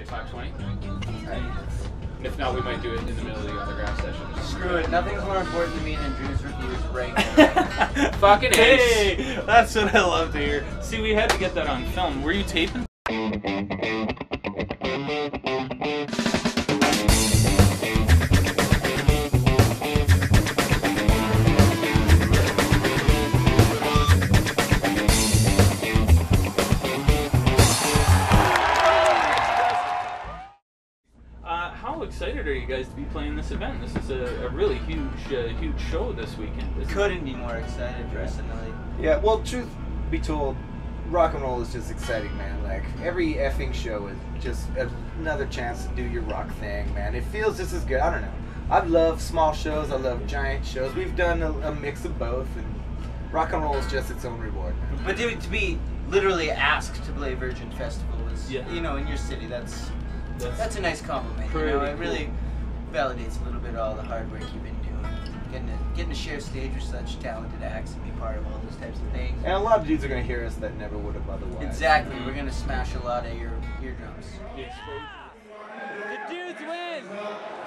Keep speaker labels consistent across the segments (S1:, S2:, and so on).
S1: talk 20? And if not, we might do it in the middle of the autograph session.
S2: Screw it. Nothing's more important to me than Drew's reviews right now.
S1: Fucking
S3: Hey, that's what I love to hear. See, we had to get that on film. Were you taping? How excited are you guys to be playing this event? This is a really huge show this weekend.
S2: Couldn't be more excited personally.
S4: Yeah, well, truth be told, rock and roll is just exciting, man. Like, every effing show is just another chance to do your rock thing, man. It feels just as good. I don't know. I love small shows. I love giant shows. We've done a mix of both, and rock and roll is just its own reward, man.
S2: But dude, to be literally asked to play Virgin Festival was,
S3: Yeah.
S2: you know, in your city, that's a nice compliment. You know, it really validates a little bit all the hard work you've been doing. Getting to share stage with such talented acts and be part of all those types of things.
S4: And a lot of dudes are going to hear us that never would have otherwise.
S2: Exactly. We're going to smash a lot of your eardrums.
S3: The dudes win!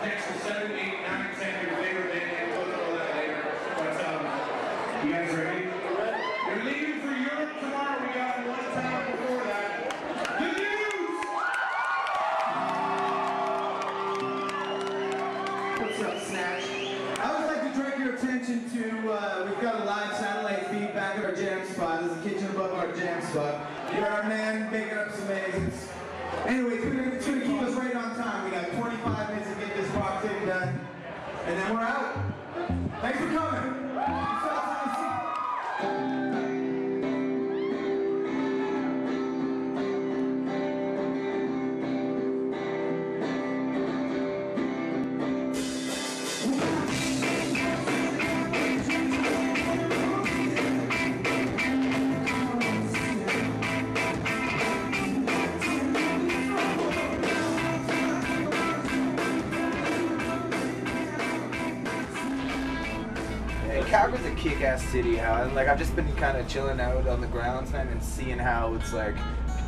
S5: Thanks for 7, 8, 9, 10, your favorite band, we'll throw that later. But, you guys ready? You're leaving for Europe tomorrow. We got one town before that. The news! What's up, Snatch? I would like to direct your attention to, we've got a live satellite feed back at our jam spot. There's a kitchen above our jam spot. We got our man making up some eggs. Anyways, it's going to keep us right on time. We got 25 minutes to get this rock thing done, and then we're out. Thanks for coming.
S4: Calgary's a kick-ass city, and like I've just been kind of chilling out on the grounds, man, and seeing how it's like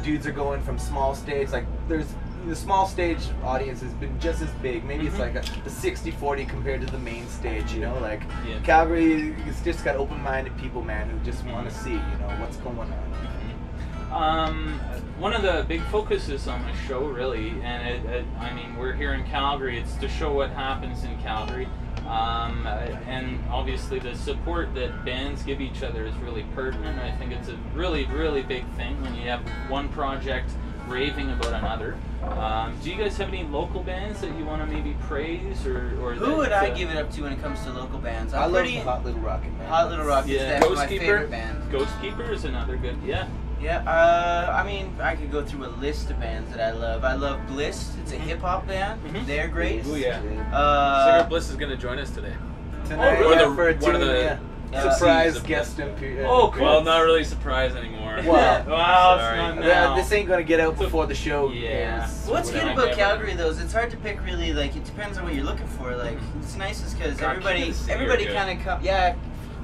S4: dudes are going from small stage. Like there's the small stage audience has been just as big. Maybe it's like a 60-40 compared to the main stage. You know, like Calgary, it's just got open-minded people, man, who just want to see, you know, what's going on.
S3: One of the big focuses on the show, really, and I mean, we're here in Calgary. It's to show what happens in Calgary. And obviously the support that bands give each other is really pertinent. I think it's a really big thing when you have one project raving about another. Do you guys have any local bands that you want to maybe praise, or
S2: who would I give it up to when it comes to local bands?
S4: I love Hot Little Rocket, man.
S2: Hot Little Rocket is definitely my favorite band.
S3: Ghost Keeper is another good,
S2: I mean, I could go through a list of bands that I love. I love Bliss. It's a hip-hop band. They're great.
S1: Oh, yeah. Singer Bliss is going to join us today.
S4: Tonight,
S1: one of the
S4: surprise guest appearance.
S1: Oh, cool. Well, not really surprised anymore.
S4: Well,
S3: wow, it's not now.
S4: This ain't gonna get out before the show.
S2: What's good about Calgary though is it's hard to pick really. Like it depends on what you're looking for. Like it's nice is because everybody kind of come. Yeah,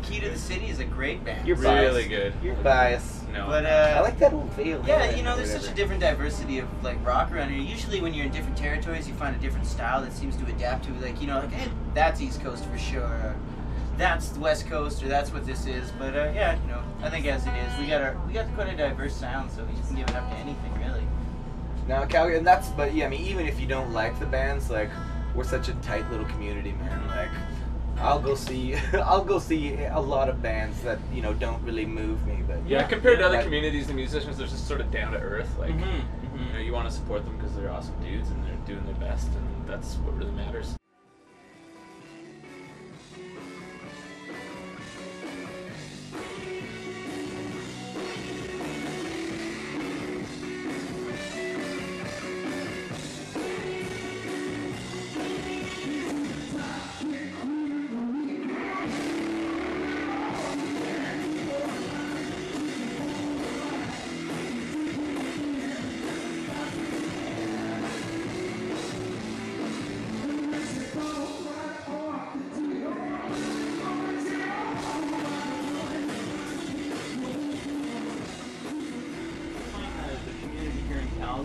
S2: Key to the City is a great band.
S4: You're
S1: really good.
S4: You're biased.
S1: No.
S2: But
S4: I like that old veil.
S2: Yeah, you know, there's such a different diversity of like rock around here. Usually, when you're in different territories, you find a different style that seems to adapt to. Like, you know, like hey, that's East Coast for sure. Or, that's the West Coast, or that's what this is. But yeah, you know, I think as it is, we got quite a diverse sound, so we just can give it up to anything really.
S4: Now, Calgary, and but yeah, I mean, even if you don't like the bands, like we're such a tight little community, man. Like. I'll go see a lot of bands that, you know, don't really move me, but
S1: yeah, compared to other communities, the musicians, they're just sort of down to earth. Like, you know, you want to support them because they're awesome dudes and they're doing their best, and that's what really matters.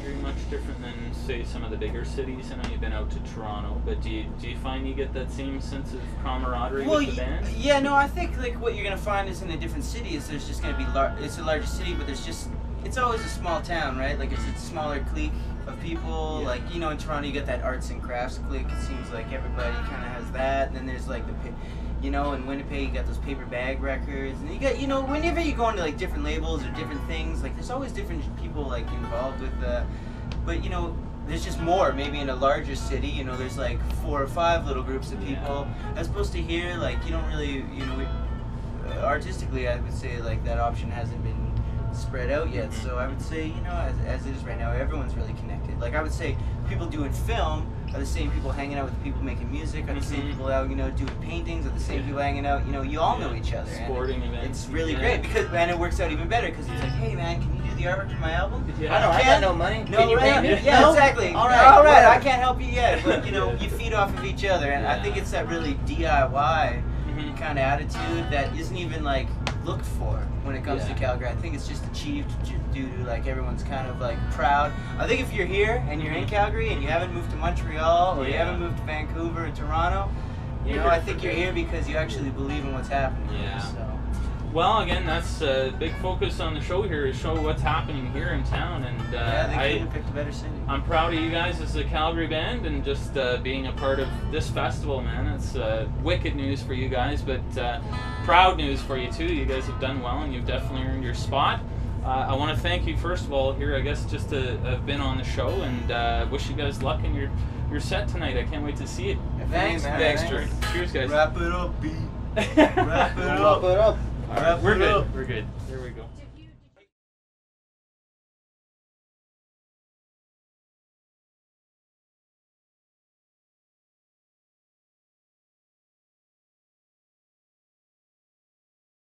S3: Calgary much different than, say, some of the bigger cities? I know you've been out to Toronto, but do you find you get that same sense of camaraderie with the band?
S2: Yeah, no, I think like what you're gonna find is in a different city is there's just gonna be it's a larger city, but it's always a small town, right? Like it's a smaller clique of people.
S3: Yeah.
S2: Like, you know, in Toronto you get that arts and crafts clique. It seems like everybody kind of has that. And then there's like you know, in Winnipeg you got those paper bag records, and you got, you know, whenever you go into like different labels or different things, like there's always different people like involved with but you know, there's just more. Maybe in a larger city, you know, there's like 4 or 5 little groups of people, as opposed to here, like you don't really, you know, artistically I would say like that option hasn't been spread out yet. So I would say, you know, as it is right now, everyone's really connected. Like I would say people doing film are the same people hanging out with the people making music, are the same people out, you know, doing paintings, are the same people hanging out, you know, you all know each other.
S3: Sporting events.
S2: It's really great because, and it works out even better because it's like, hey man, can you do the artwork for my album?
S3: Yeah.
S4: I know, I got no money.
S2: No,
S4: Can you
S2: right?
S4: paint it?
S2: Yeah,
S4: No?
S2: exactly.
S4: All right,
S2: I
S4: whatever.
S2: can't help you yet, but you know, you feed off of each other, and I think it's that really DIY kind of attitude that isn't even like looked for when it comes to Calgary. I think it's just achieved due to like everyone's kind of like proud. I think if you're here and you're in Calgary and you haven't moved to Montreal or you haven't moved to Vancouver or Toronto, you know, I think you're here because you actually believe in what's happening.
S3: Yeah.
S2: So.
S3: Well, again, that's a big focus on the show here, is show what's happening here in town, and
S2: Yeah, they couldn't have picked a better city.
S3: I'm proud of you guys as a Calgary band, and just being a part of this festival, man. It's wicked news for you guys, but proud news for you too. You guys have done well, and you've definitely earned your spot. I want to thank you first of all here, I guess, just to have been on the show, and wish you guys luck in your set tonight. I can't wait to see it.
S2: Thanks, man.
S3: Thanks, Drew. Cheers, guys.
S2: Wrap it up, B.
S4: Wrap it up.
S3: All right, we're good. We're good. There we go.